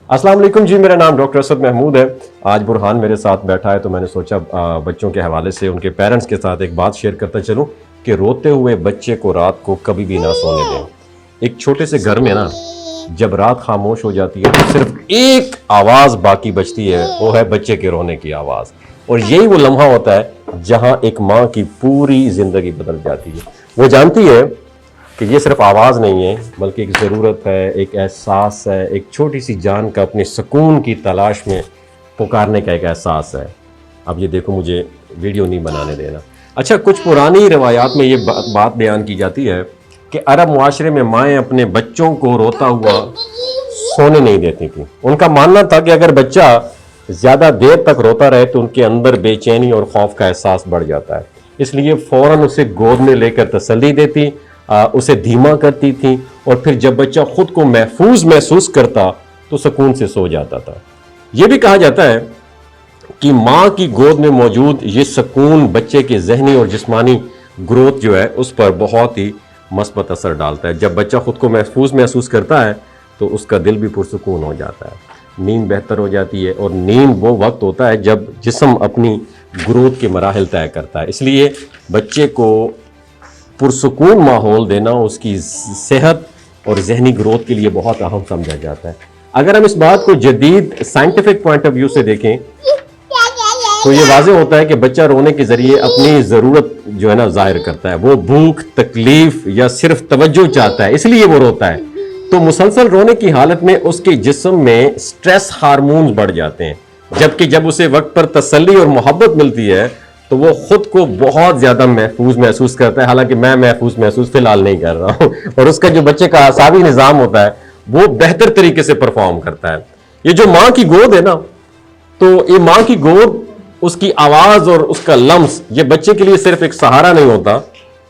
السلام علیکم جی، میرا نام ڈاکٹر اسد محمود ہے۔ آج برہان میرے ساتھ بیٹھا ہے تو میں نے سوچا بچوں کے حوالے سے ان کے پیرنٹس کے ساتھ ایک بات شیئر کرتا چلوں کہ روتے ہوئے بچے کو رات کو کبھی بھی نہ سونے دیں۔ ایک چھوٹے سے گھر میں نا جب رات خاموش ہو جاتی ہے تو صرف ایک آواز باقی بچتی ہے، وہ ہے بچے کے رونے کی آواز، اور یہی وہ لمحہ ہوتا ہے جہاں ایک ماں کی پوری زندگی بدل جاتی ہے۔ وہ جانتی ہے کہ یہ صرف آواز نہیں ہے بلکہ ایک ضرورت ہے، ایک احساس ہے، ایک چھوٹی سی جان کا اپنے سکون کی تلاش میں پکارنے کا ایک احساس ہے۔ اب یہ دیکھو، مجھے ویڈیو نہیں بنانے دینا۔ اچھا، کچھ پرانی روایات میں یہ بات بیان کی جاتی ہے کہ عرب معاشرے میں مائیں اپنے بچوں کو روتا ہوا سونے نہیں دیتی تھیں۔ ان کا ماننا تھا کہ اگر بچہ زیادہ دیر تک روتا رہے تو ان کے اندر بے چینی اور خوف کا احساس بڑھ جاتا ہے، اس لیے فوراً اسے گود میں لے کر تسلی دیتی، اسے دھیما کرتی تھیں، اور پھر جب بچہ خود کو محفوظ محسوس کرتا تو سکون سے سو جاتا تھا۔ یہ بھی کہا جاتا ہے کہ ماں کی گود میں موجود یہ سکون بچے کے ذہنی اور جسمانی گروتھ جو ہے اس پر بہت ہی مثبت اثر ڈالتا ہے۔ جب بچہ خود کو محفوظ محسوس کرتا ہے تو اس کا دل بھی پرسکون ہو جاتا ہے، نیند بہتر ہو جاتی ہے، اور نیند وہ وقت ہوتا ہے جب جسم اپنی گروتھ کے مراحل طے کرتا ہے۔ اس لیے بچے کو پرسکون ماحول دینا اس کی صحت اور ذہنی گروتھ کے لیے بہت اہم سمجھا جاتا ہے۔ اگر ہم اس بات کو جدید سائنٹیفک پوائنٹ آف ویو سے دیکھیں تو یہ واضح ہوتا ہے کہ بچہ رونے کے ذریعے اپنی ضرورت جو ہے نا ظاہر کرتا ہے۔ وہ بھوک، تکلیف یا صرف توجہ چاہتا ہے، اس لیے وہ روتا ہے۔ تو مسلسل رونے کی حالت میں اس کے جسم میں سٹریس ہارمونز بڑھ جاتے ہیں، جبکہ جب اسے وقت پر تسلی اور محبت ملتی ہے تو وہ خود کو بہت زیادہ محفوظ محسوس کرتا ہے۔ حالانکہ میں محفوظ محسوس فی الحال نہیں کر رہا ہوں، اور اس کا جو بچے کا اعصابی نظام ہوتا ہے وہ بہتر طریقے سے پرفارم کرتا ہے۔ یہ جو ماں کی گود ہے نا، تو یہ ماں کی گود، اس کی آواز اور اس کا لمس، یہ بچے کے لیے صرف ایک سہارا نہیں ہوتا،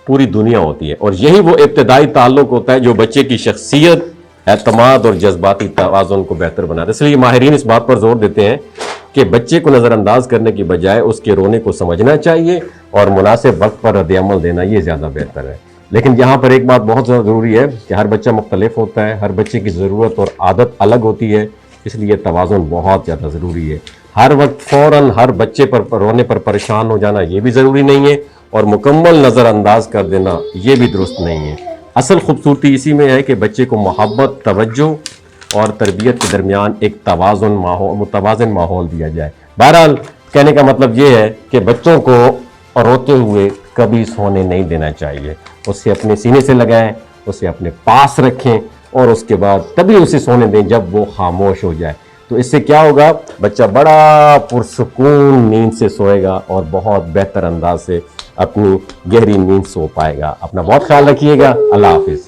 پوری دنیا ہوتی ہے، اور یہی وہ ابتدائی تعلق ہوتا ہے جو بچے کی شخصیت، اعتماد اور جذباتی توازن کو بہتر بناتا ہے۔ اس لیے ماہرین اس بات پر زور دیتے ہیں کہ بچے کو نظر انداز کرنے کی بجائے اس کے رونے کو سمجھنا چاہیے اور مناسب وقت پر رد عمل دینا، یہ زیادہ بہتر ہے۔ لیکن یہاں پر ایک بات بہت زیادہ ضروری ہے کہ ہر بچہ مختلف ہوتا ہے، ہر بچے کی ضرورت اور عادت الگ ہوتی ہے، اس لیے توازن بہت زیادہ ضروری ہے۔ ہر وقت فوراً ہر بچے پر رونے پر پریشان ہو جانا یہ بھی ضروری نہیں ہے، اور مکمل نظر انداز کر دینا یہ بھی درست نہیں ہے۔ اصل خوبصورتی اسی میں ہے کہ بچے کو محبت، توجہ اور تربیت کے درمیان ایک متوازن ماحول دیا جائے۔ بہرحال کہنے کا مطلب یہ ہے کہ بچوں کو روتے ہوئے کبھی سونے نہیں دینا چاہیے، اسے اپنے سینے سے لگائیں، اسے اپنے پاس رکھیں، اور اس کے بعد تبھی اسے سونے دیں جب وہ خاموش ہو جائے۔ تو اس سے کیا ہوگا؟ بچہ بڑا پرسکون نیند سے سوئے گا اور بہت بہتر انداز سے اپنی گہری نیند سو پائے گا۔ اپنا بہت خیال رکھیے گا۔ اللہ حافظ۔